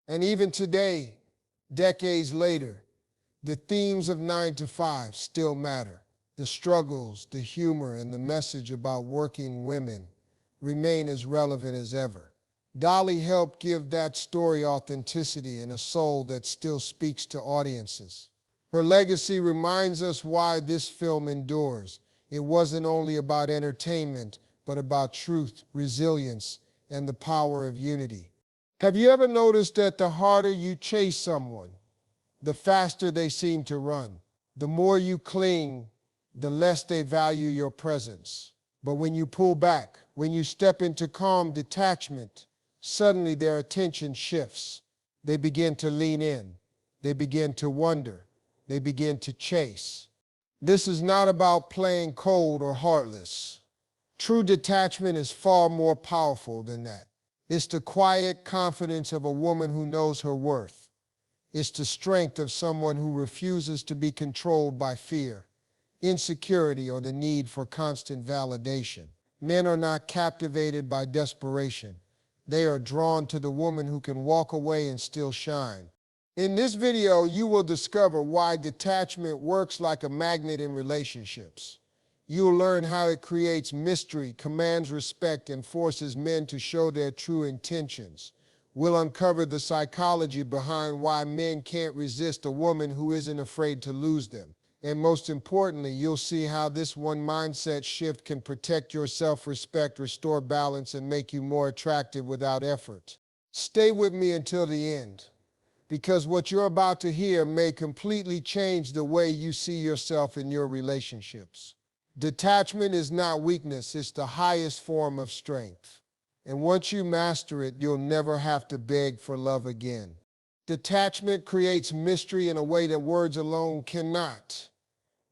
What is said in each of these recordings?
And even today, decades later, the themes of 9 to 5 still matter. The struggles, the humor, and the message about working women remain as relevant as ever. Dolly helped give that story authenticity and a soul that still speaks to audiences. Her legacy reminds us why this film endures. It wasn't only about entertainment, but about truth, resilience, and the power of unity. Have you ever noticed that the harder you chase someone, the faster they seem to run? The more you cling, the less they value your presence. But when you pull back, when you step into calm detachment, suddenly their attention shifts. They begin to lean in. They begin to wonder. They begin to chase. This is not about playing cold or heartless. True detachment is far more powerful than that. It's the quiet confidence of a woman who knows her worth. It's the strength of someone who refuses to be controlled by fear, insecurity, or the need for constant validation. Men are not captivated by desperation. They are drawn to the woman who can walk away and still shine. In this video, you will discover why detachment works like a magnet in relationships. You'll learn how it creates mystery, commands respect, and forces men to show their true intentions. We'll uncover the psychology behind why men can't resist a woman who isn't afraid to lose them. And most importantly, you'll see how this one mindset shift can protect your self-respect, restore balance, and make you more attractive without effort. Stay with me until the end, because what you're about to hear may completely change the way you see yourself in your relationships. Detachment is not weakness, it's the highest form of strength. And once you master it, you'll never have to beg for love again. Detachment creates mystery in a way that words alone cannot.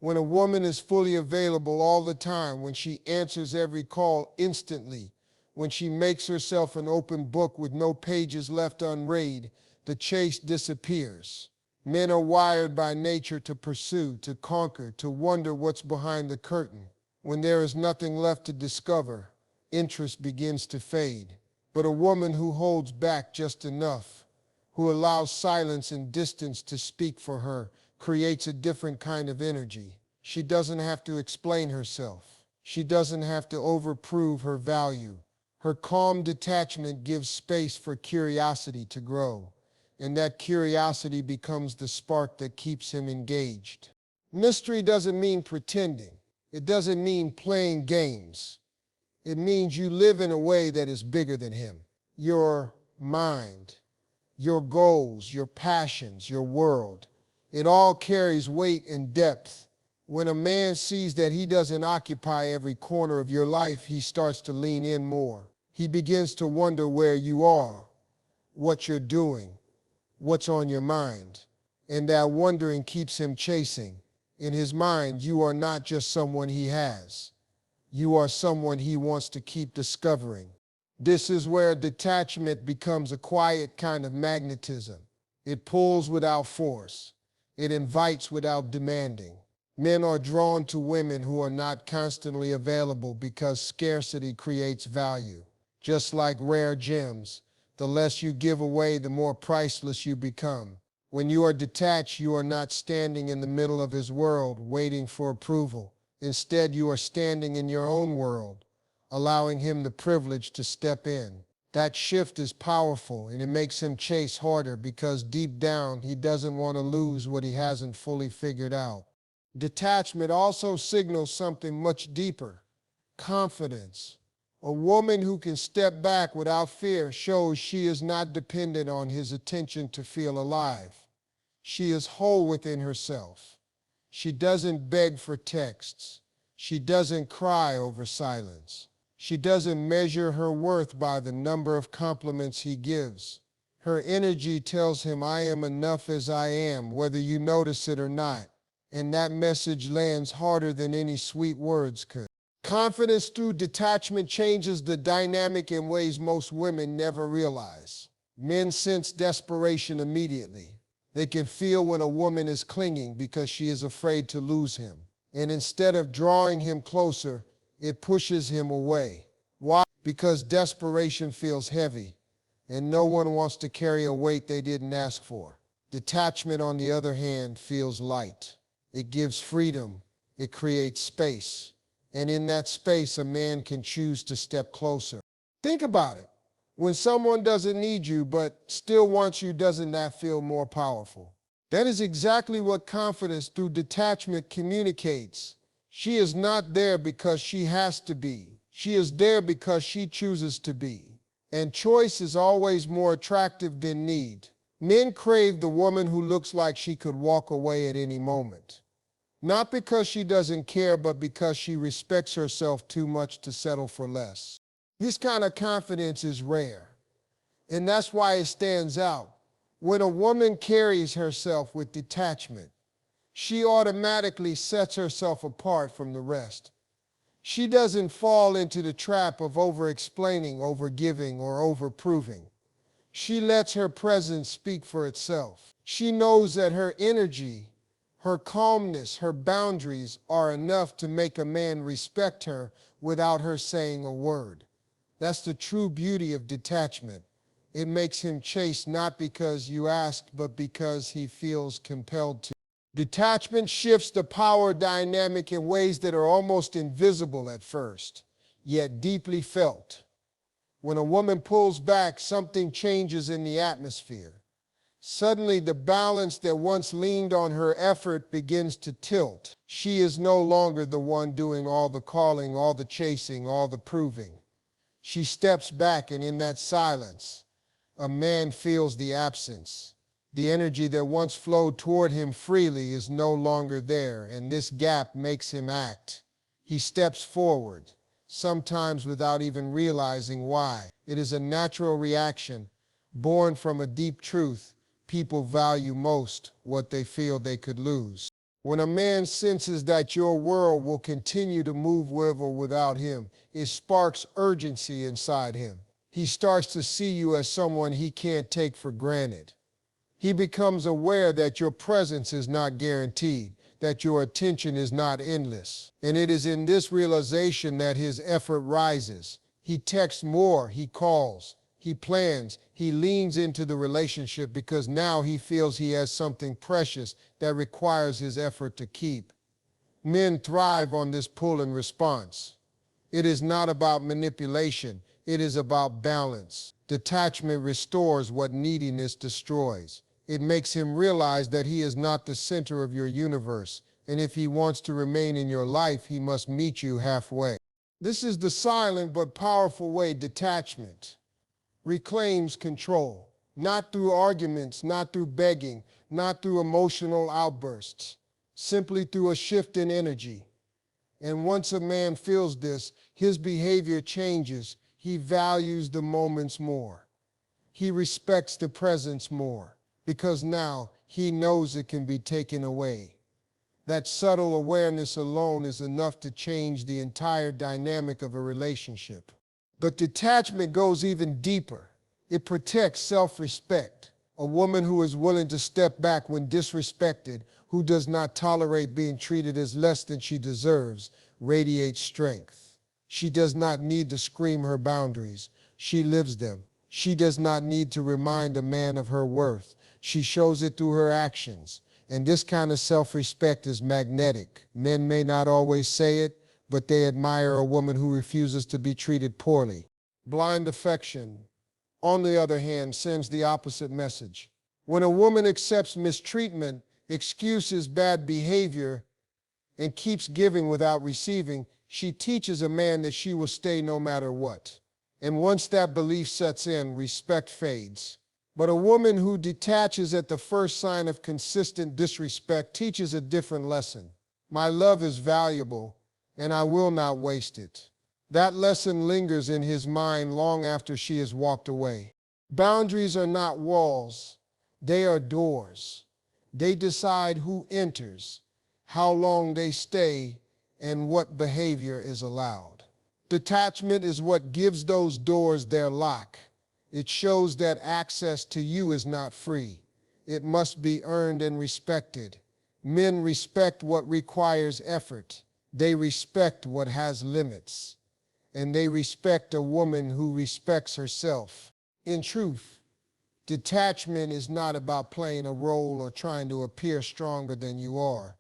When a woman is fully available all the time, when she answers every call instantly, when she makes herself an open book with no pages left unread, the chase disappears. Men are wired by nature to pursue, to conquer, to wonder what's behind the curtain. When there is nothing left to discover, interest begins to fade. But a woman who holds back just enough, who allows silence and distance to speak for her, creates a different kind of energy. She doesn't have to explain herself. She doesn't have to overprove her value. Her calm detachment gives space for curiosity to grow, and that curiosity becomes the spark that keeps him engaged. Mystery doesn't mean pretending. It doesn't mean playing games. It means you live in a way that is bigger than him. Your mind, your goals, your passions, your world. It all carries weight and depth. When a man sees that he doesn't occupy every corner of your life, he starts to lean in more. He begins to wonder where you are, what you're doing, what's on your mind. And that wondering keeps him chasing. In his mind, you are not just someone he has. You are someone he wants to keep discovering. This is where detachment becomes a quiet kind of magnetism. It pulls without force. It invites without demanding. Men are drawn to women who are not constantly available because scarcity creates value. Just like rare gems, the less you give away, the more priceless you become. When you are detached, you are not standing in the middle of his world waiting for approval. Instead, you are standing in your own world, allowing him the privilege to step in. That shift is powerful, and it makes him chase harder because deep down he doesn't want to lose what he hasn't fully figured out. Detachment also signals something much deeper: confidence. A woman who can step back without fear shows she is not dependent on his attention to feel alive. She is whole within herself. She doesn't beg for texts. She doesn't cry over silence. She doesn't measure her worth by the number of compliments he gives. Her energy tells him, "I am enough as I am, whether you notice it or not." And that message lands harder than any sweet words could. Confidence through detachment changes the dynamic in ways most women never realize. Men sense desperation immediately. They can feel when a woman is clinging because she is afraid to lose him. And instead of drawing him closer, it pushes him away. Why? Because desperation feels heavy. and no one wants to carry a weight they didn't ask for. Detachment, on the other hand, feels light. It gives freedom. It creates space. And in that space, a man can choose to step closer. Think about it. When someone doesn't need you but still wants you, doesn't that feel more powerful? That is exactly what confidence through detachment communicates. She is not there because she has to be. She is there because she chooses to be. And choice is always more attractive than need. Men crave the woman who looks like she could walk away at any moment. Not because she doesn't care, but because she respects herself too much to settle for less. This kind of confidence is rare, and that's why it stands out. When a woman carries herself with detachment, she automatically sets herself apart from the rest. She doesn't fall into the trap of over-explaining, over-giving, or over-proving. She lets her presence speak for itself. She knows that her energy, her calmness, her boundaries are enough to make a man respect her without her saying a word. That's the true beauty of detachment. It makes him chase not because you asked, but because he feels compelled to. Detachment shifts the power dynamic in ways that are almost invisible at first, yet deeply felt. When a woman pulls back, something changes in the atmosphere. Suddenly, the balance that once leaned on her effort begins to tilt. She is no longer the one doing all the calling, all the chasing, all the proving. She steps back, and in that silence, a man feels the absence. The energy that once flowed toward him freely is no longer there, and this gap makes him act. He steps forward, sometimes without even realizing why. It is a natural reaction, born from a deep truth. People value most what they feel they could lose. When a man senses that your world will continue to move with or without him, it sparks urgency inside him. He starts to see you as someone he can't take for granted. He becomes aware that your presence is not guaranteed, that your attention is not endless. And it is in this realization that his effort rises. He texts more, he calls, he plans, he leans into the relationship because now he feels he has something precious that requires his effort to keep. Men thrive on this pull and response. It is not about manipulation. It is about balance. Detachment restores what neediness destroys. It makes him realize that he is not the center of your universe, and if he wants to remain in your life, he must meet you halfway. This is the silent but powerful way detachment reclaims control. Not through arguments, not through begging, not through emotional outbursts, simply through a shift in energy. And once a man feels this, his behavior changes. He values the moments more. He respects the presence more because now he knows it can be taken away. That subtle awareness alone is enough to change the entire dynamic of a relationship. But detachment goes even deeper. It protects self-respect. A woman who is willing to step back when disrespected, who does not tolerate being treated as less than she deserves, radiates strength. She does not need to scream her boundaries. She lives them. She does not need to remind a man of her worth. She shows it through her actions. And this kind of self-respect is magnetic. Men may not always say it, but they admire a woman who refuses to be treated poorly. Blind affection, on the other hand, sends the opposite message. When a woman accepts mistreatment, excuses bad behavior, and keeps giving without receiving, she teaches a man that she will stay no matter what. And once that belief sets in, respect fades. But a woman who detaches at the first sign of consistent disrespect teaches a different lesson. My love is valuable, and I will not waste it. That lesson lingers in his mind long after she has walked away. Boundaries are not walls, they are doors. They decide who enters, how long they stay, and what behavior is allowed. Detachment is what gives those doors their lock. It shows that access to you is not free. It must be earned and respected. Men respect what requires effort. They respect what has limits. And they respect a woman who respects herself. In truth, detachment is not about playing a role or trying to appear stronger than you are.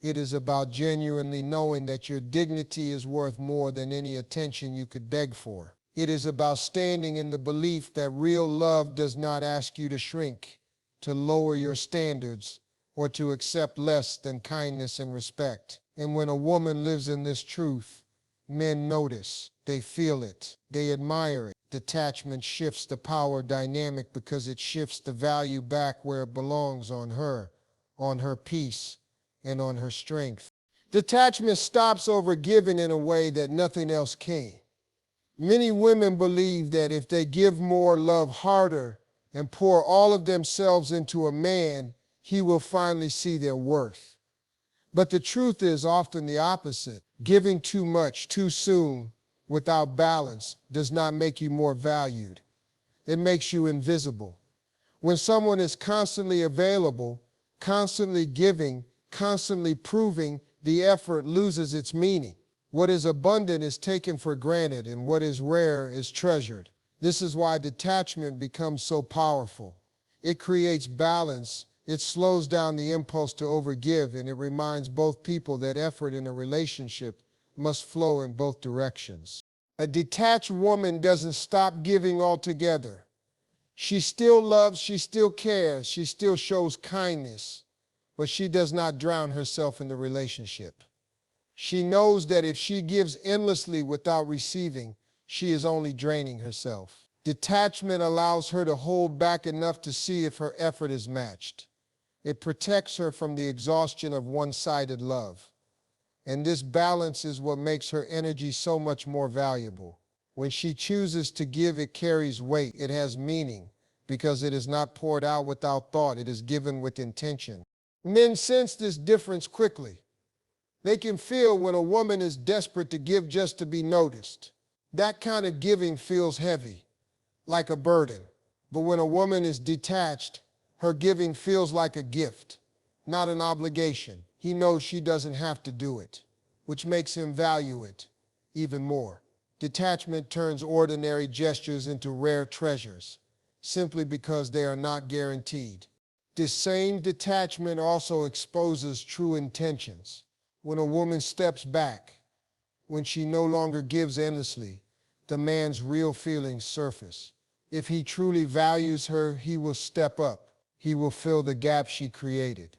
It is about genuinely knowing that your dignity is worth more than any attention you could beg for. It is about standing in the belief that real love does not ask you to shrink, to lower your standards, or to accept less than kindness and respect. And when a woman lives in this truth, men notice, they feel it, they admire it. Detachment shifts the power dynamic because it shifts the value back where it belongs, on her peace, and on her strength. Detachment stops overgiving in a way that nothing else can. Many women believe that if they give more, love harder, and pour all of themselves into a man, he will finally see their worth. But the truth is often the opposite. Giving too much too soon without balance does not make you more valued. It makes you invisible. When someone is constantly available, constantly giving, constantly proving, the effort loses its meaning. What is abundant is taken for granted, and what is rare is treasured. This is why detachment becomes so powerful. It creates balance, it slows down the impulse to overgive, and it reminds both people that effort in a relationship must flow in both directions. A detached woman doesn't stop giving altogether. She still loves, she still cares, she still shows kindness, but she does not drown herself in the relationship. She knows that if she gives endlessly without receiving, she is only draining herself. Detachment allows her to hold back enough to see if her effort is matched. It protects her from the exhaustion of one-sided love. And this balance is what makes her energy so much more valuable. When she chooses to give, it carries weight, it has meaning, because it is not poured out without thought, it is given with intention. Men sense this difference quickly. They can feel when a woman is desperate to give just to be noticed. That kind of giving feels heavy, like a burden. But when a woman is detached, her giving feels like a gift, not an obligation. He knows she doesn't have to do it, which makes him value it even more. Detachment turns ordinary gestures into rare treasures, simply because they are not guaranteed. This same detachment also exposes true intentions. When a woman steps back, when she no longer gives endlessly, the man's real feelings surface. If he truly values her, he will step up. He will fill the gap she created.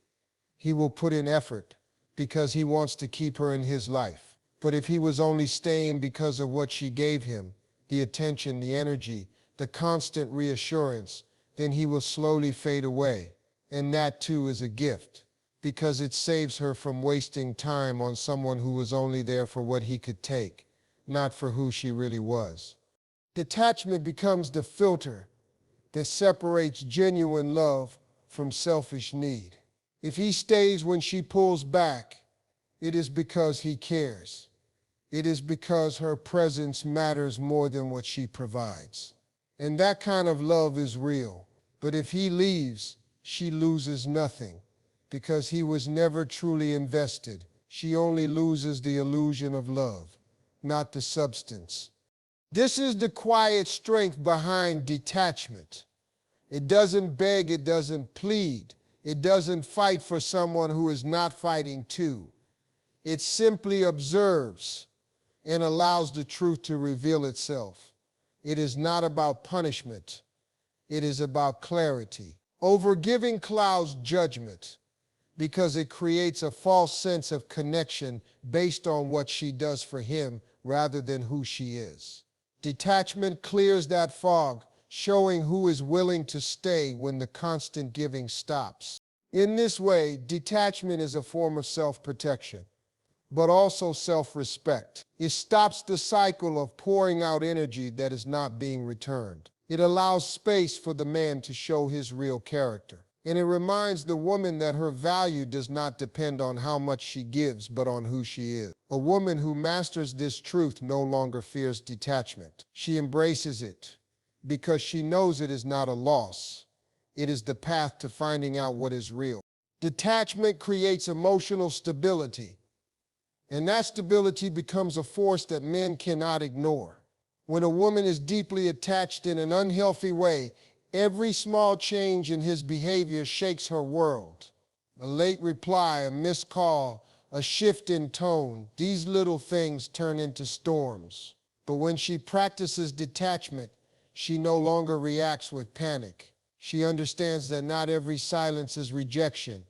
He will put in effort because he wants to keep her in his life. But if he was only staying because of what she gave him, the attention, the energy, the constant reassurance, then he will slowly fade away. And that too is a gift, because it saves her from wasting time on someone who was only there for what he could take, not for who she really was. Detachment becomes the filter that separates genuine love from selfish need. If he stays when she pulls back, it is because he cares. It is because her presence matters more than what she provides. And that kind of love is real. But if he leaves, she loses nothing, because he was never truly invested. She only loses the illusion of love, not the substance. This is the quiet strength behind detachment. It doesn't beg, it doesn't plead, it doesn't fight for someone who is not fighting too. It simply observes and allows the truth to reveal itself. It is not about punishment, it is about clarity. Overgiving clouds judgment because it creates a false sense of connection based on what she does for him rather than who she is. Detachment clears that fog, showing who is willing to stay when the constant giving stops. In this way, detachment is a form of self-protection, but also self-respect. It stops the cycle of pouring out energy that is not being returned. It allows space for the man to show his real character. And it reminds the woman that her value does not depend on how much she gives, but on who she is. A woman who masters this truth no longer fears detachment. She embraces it because she knows it is not a loss. It is the path to finding out what is real. Detachment creates emotional stability, and that stability becomes a force that men cannot ignore. When a woman is deeply attached in an unhealthy way, every small change in his behavior shakes her world. A late reply, a missed call, a shift in tone, these little things turn into storms. But when she practices detachment, she no longer reacts with panic. She understands that not every silence is rejection,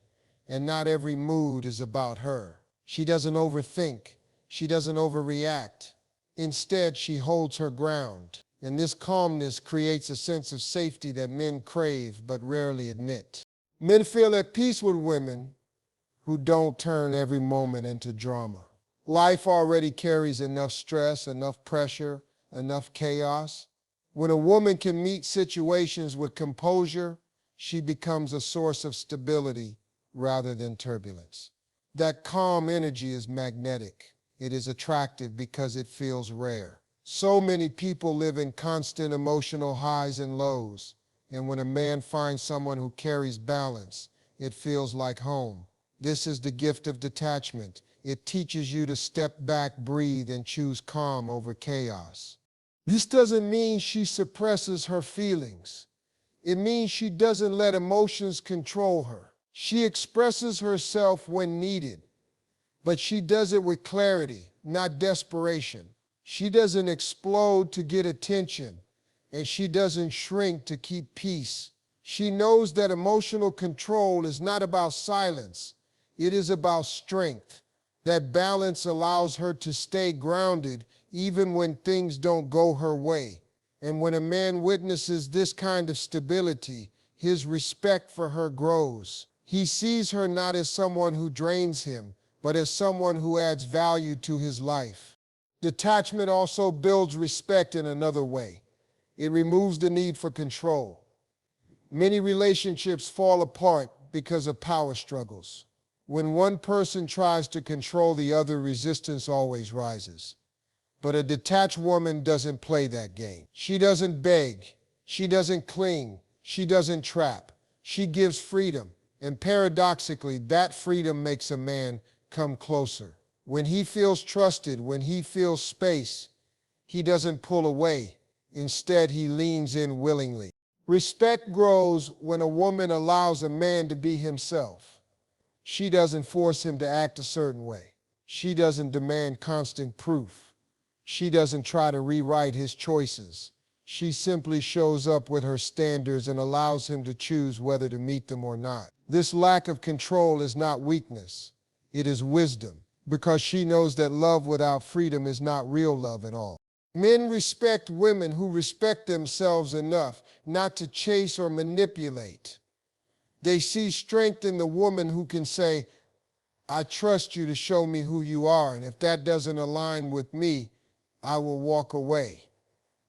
and not every mood is about her. She doesn't overthink. She doesn't overreact. Instead, she holds her ground. And this calmness creates a sense of safety that men crave but rarely admit. Men feel at peace with women who don't turn every moment into drama. Life already carries enough stress, enough pressure, enough chaos. When a woman can meet situations with composure, she becomes a source of stability rather than turbulence. That calm energy is magnetic. It is attractive because it feels rare. So many people live in constant emotional highs and lows, and when a man finds someone who carries balance, it feels like home. This is the gift of detachment. It teaches you to step back, breathe, and choose calm over chaos. This doesn't mean she suppresses her feelings. It means she doesn't let emotions control her. She expresses herself when needed, but she does it with clarity, not desperation. She doesn't explode to get attention, and she doesn't shrink to keep peace. She knows that emotional control is not about silence, it is about strength. That balance allows her to stay grounded even when things don't go her way. And when a man witnesses this kind of stability, his respect for her grows. He sees her not as someone who drains him, but as someone who adds value to his life. Detachment also builds respect in another way. It removes the need for control. Many relationships fall apart because of power struggles. When one person tries to control the other, resistance always rises. But a detached woman doesn't play that game. She doesn't beg. She doesn't cling. She doesn't trap. She gives freedom. And paradoxically, that freedom makes a man come closer. When he feels trusted, when he feels space, he doesn't pull away. Instead, he leans in willingly. Respect grows when a woman allows a man to be himself. She doesn't force him to act a certain way. She doesn't demand constant proof. She doesn't try to rewrite his choices. She simply shows up with her standards and allows him to choose whether to meet them or not. This lack of control is not weakness. It is wisdom, because she knows that love without freedom is not real love at all. Men respect women who respect themselves enough not to chase or manipulate. They see strength in the woman who can say, I trust you to show me who you are, and if that doesn't align with me, I will walk away.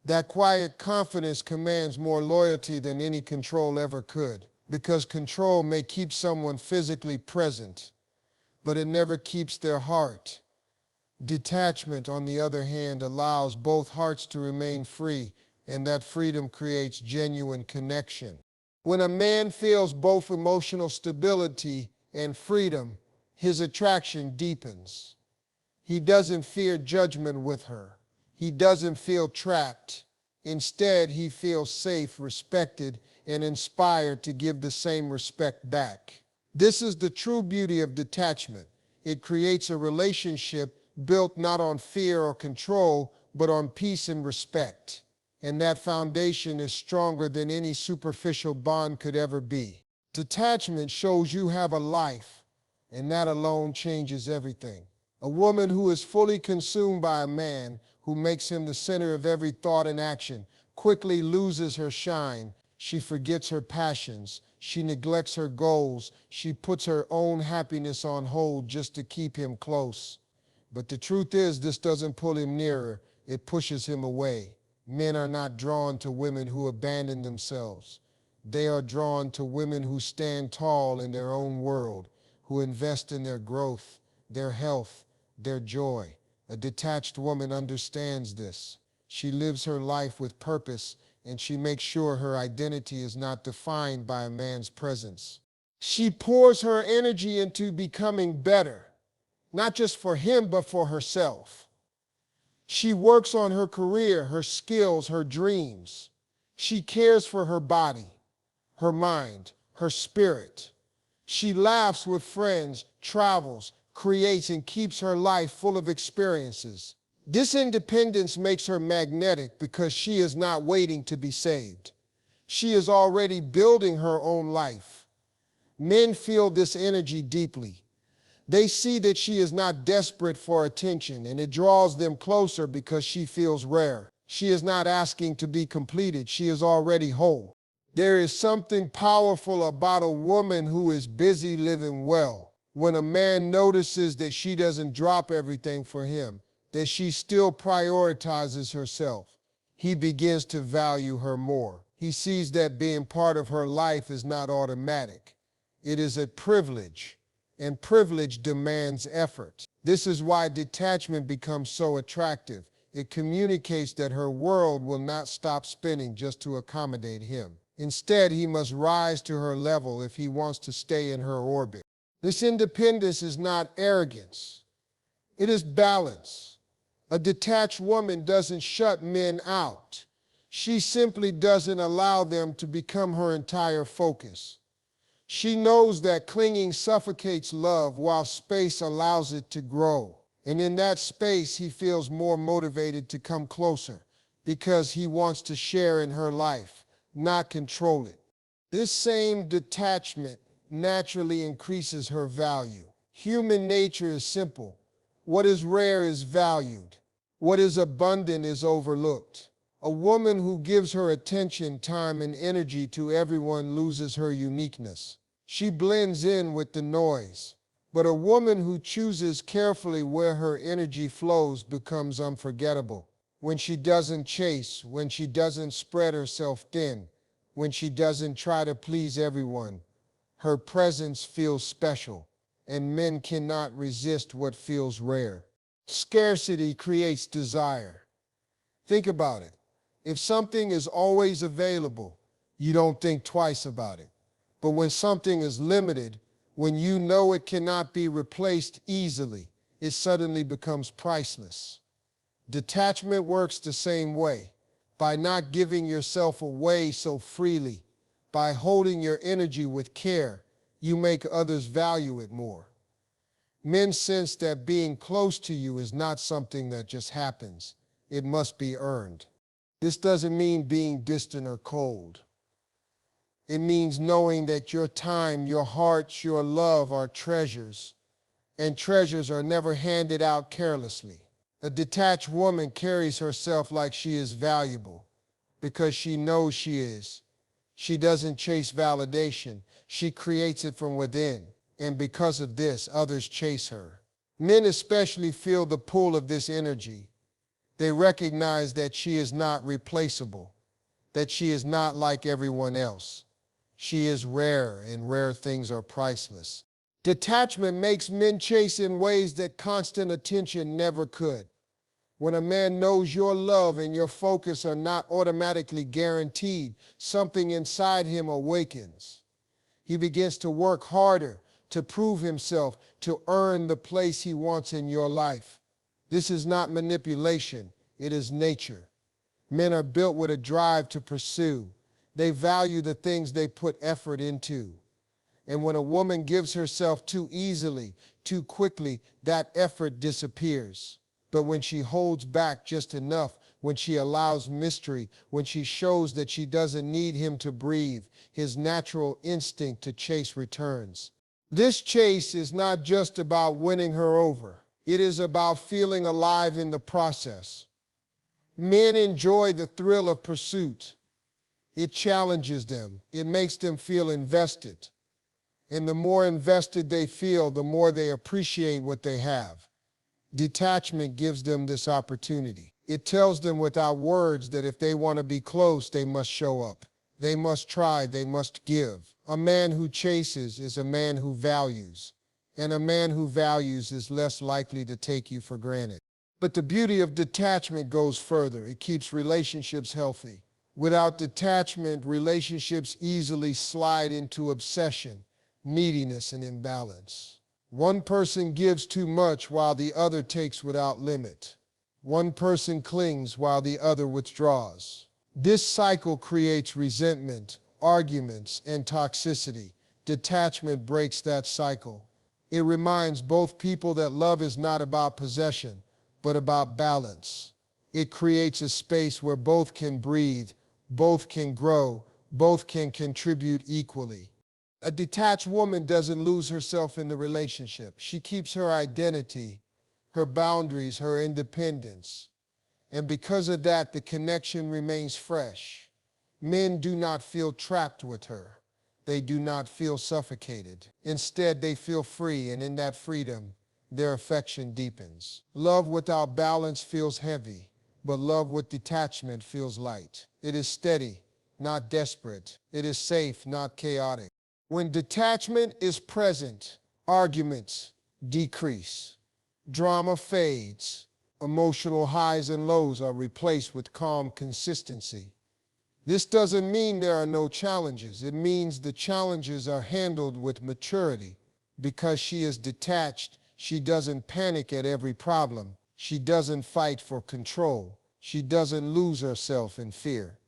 That quiet confidence commands more loyalty than any control ever could, because control may keep someone physically present, but it never keeps their heart. Detachment, on the other hand, allows both hearts to remain free, and that freedom creates genuine connection. When a man feels both emotional stability and freedom, his attraction deepens. He doesn't fear judgment with her. He doesn't feel trapped. Instead, he feels safe, respected, and inspired to give the same respect back. This is the true beauty of detachment. It creates a relationship built not on fear or control, but on peace and respect. And that foundation is stronger than any superficial bond could ever be. Detachment shows you have a life, and that alone changes everything. A woman who is fully consumed by a man who makes him the center of every thought and action quickly loses her shine. She forgets her passions. She neglects her goals. She puts her own happiness on hold just to keep him close. But the truth is, this doesn't pull him nearer. It pushes him away. Men are not drawn to women who abandon themselves. They are drawn to women who stand tall in their own world, who invest in their growth, their health, their joy. A detached woman understands this. She lives her life with purpose, and she makes sure her identity is not defined by a man's presence. She pours her energy into becoming better, not just for him, but for herself. She works on her career, her skills, her dreams. She cares for her body, her mind, her spirit. She laughs with friends, travels, creates, and keeps her life full of experiences. This independence makes her magnetic because she is not waiting to be saved. She is already building her own life. Men feel this energy deeply. They see that she is not desperate for attention, and it draws them closer because she feels rare. She is not asking to be completed. She is already whole. There is something powerful about a woman who is busy living well. When a man notices that she doesn't drop everything for him, that she still prioritizes herself, he begins to value her more. He sees that being part of her life is not automatic. It is a privilege, and privilege demands effort. This is why detachment becomes so attractive. It communicates that her world will not stop spinning just to accommodate him. Instead, he must rise to her level if he wants to stay in her orbit. This independence is not arrogance. It is balance. A detached woman doesn't shut men out. She simply doesn't allow them to become her entire focus. She knows that clinging suffocates love while space allows it to grow. And in that space, he feels more motivated to come closer because he wants to share in her life, not control it. This same detachment naturally increases her value. Human nature is simple. What is rare is valued. What is abundant is overlooked. A woman who gives her attention, time, and energy to everyone loses her uniqueness. She blends in with the noise. But a woman who chooses carefully where her energy flows becomes unforgettable. When she doesn't chase, when she doesn't spread herself thin, when she doesn't try to please everyone, her presence feels special, and men cannot resist what feels rare. Scarcity creates desire. Think about it. If something is always available, you don't think twice about it. But when something is limited, when you know it cannot be replaced easily, it suddenly becomes priceless. Detachment works the same way. By not giving yourself away so freely, by holding your energy with care, you make others value it more. Men sense that being close to you is not something that just happens. It must be earned. This doesn't mean being distant or cold. It means knowing that your time, your heart, your love are treasures, and treasures are never handed out carelessly. A detached woman carries herself like she is valuable because she knows she is. She doesn't chase validation. She creates it from within. And because of this, others chase her. Men especially feel the pull of this energy. They recognize that she is not replaceable, that she is not like everyone else. She is rare, and rare things are priceless. Detachment makes men chase in ways that constant attention never could. When a man knows your love and your focus are not automatically guaranteed, something inside him awakens. He begins to work harder, to prove himself, to earn the place he wants in your life. This is not manipulation, it is nature. Men are built with a drive to pursue. They value the things they put effort into. And when a woman gives herself too easily, too quickly, that effort disappears. But when she holds back just enough, when she allows mystery, when she shows that she doesn't need him to breathe, his natural instinct to chase returns. This chase is not just about winning her over. It is about feeling alive in the process. Men enjoy the thrill of pursuit. It challenges them. It makes them feel invested. And the more invested they feel, the more they appreciate what they have. Detachment gives them this opportunity. It tells them without words that if they want to be close, they must show up. They must try, they must give. A man who chases is a man who values. And a man who values is less likely to take you for granted. But the beauty of detachment goes further. It keeps relationships healthy. Without detachment, relationships easily slide into obsession, neediness, and imbalance. One person gives too much while the other takes without limit. One person clings while the other withdraws. This cycle creates resentment, arguments, and toxicity. Detachment breaks that cycle. It reminds both people that love is not about possession, but about balance. It creates a space where both can breathe, both can grow, both can contribute equally. A detached woman doesn't lose herself in the relationship. She keeps her identity, her boundaries, her independence. And because of that, the connection remains fresh. Men do not feel trapped with her. They do not feel suffocated. Instead, they feel free, and in that freedom, their affection deepens. Love without balance feels heavy, but love with detachment feels light. It is steady, not desperate. It is safe, not chaotic. When detachment is present, arguments decrease. Drama fades. Emotional highs and lows are replaced with calm consistency. This doesn't mean there are no challenges. It means the challenges are handled with maturity. Because she is detached, she doesn't panic at every problem. She doesn't fight for control. She doesn't lose herself in fear.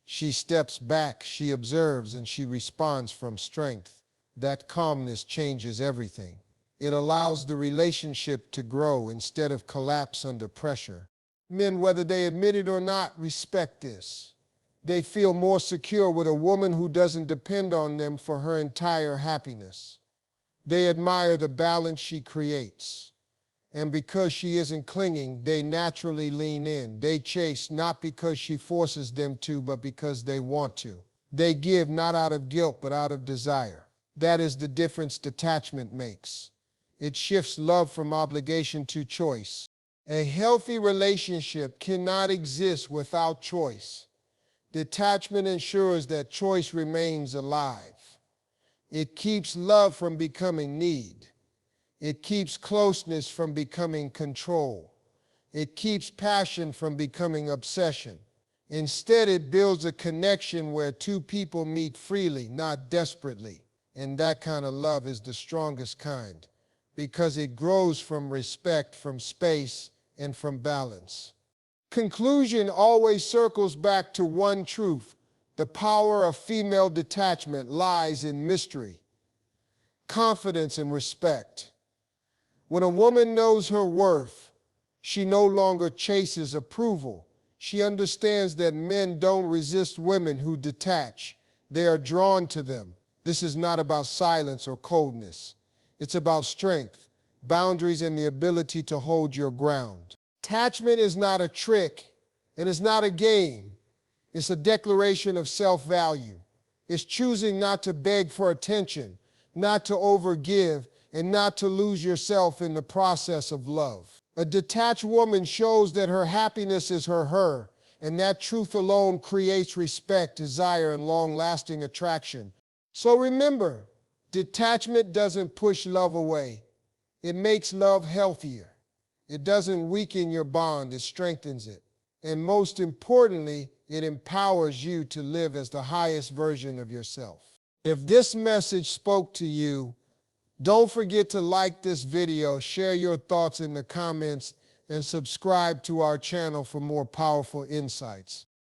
She steps back, she observes, and she responds from strength. That calmness changes everything. It allows the relationship to grow instead of collapse under pressure. Men, whether they admit it or not, respect this. They feel more secure with a woman who doesn't depend on them for her entire happiness. They admire the balance she creates. And because she isn't clinging, they naturally lean in. They chase not because she forces them to, but because they want to. They give not out of guilt, but out of desire. That is the difference detachment makes. It shifts love from obligation to choice. A healthy relationship cannot exist without choice. Detachment ensures that choice remains alive. It keeps love from becoming need. It keeps closeness from becoming control. It keeps passion from becoming obsession. Instead, it builds a connection where two people meet freely, not desperately. And that kind of love is the strongest kind, because it grows from respect, from space, and from balance. Conclusion always circles back to one truth. The power of female detachment lies in mystery, confidence, and respect. When a woman knows her worth, she no longer chases approval. She understands that men don't resist women who detach. They are drawn to them. This is not about silence or coldness. It's about strength, boundaries, and the ability to hold your ground. Attachment is not a trick, and it's not a game. It's a declaration of self-value. It's choosing not to beg for attention, not to overgive, and not to lose yourself in the process of love. A detached woman shows that her happiness is her, and that truth alone creates respect, desire, and long-lasting attraction. So remember, detachment doesn't push love away. It makes love healthier. It doesn't weaken your bond, it strengthens it. And most importantly, it empowers you to live as the highest version of yourself. If this message spoke to you, don't forget to like this video, share your thoughts in the comments, and subscribe to our channel for more powerful insights.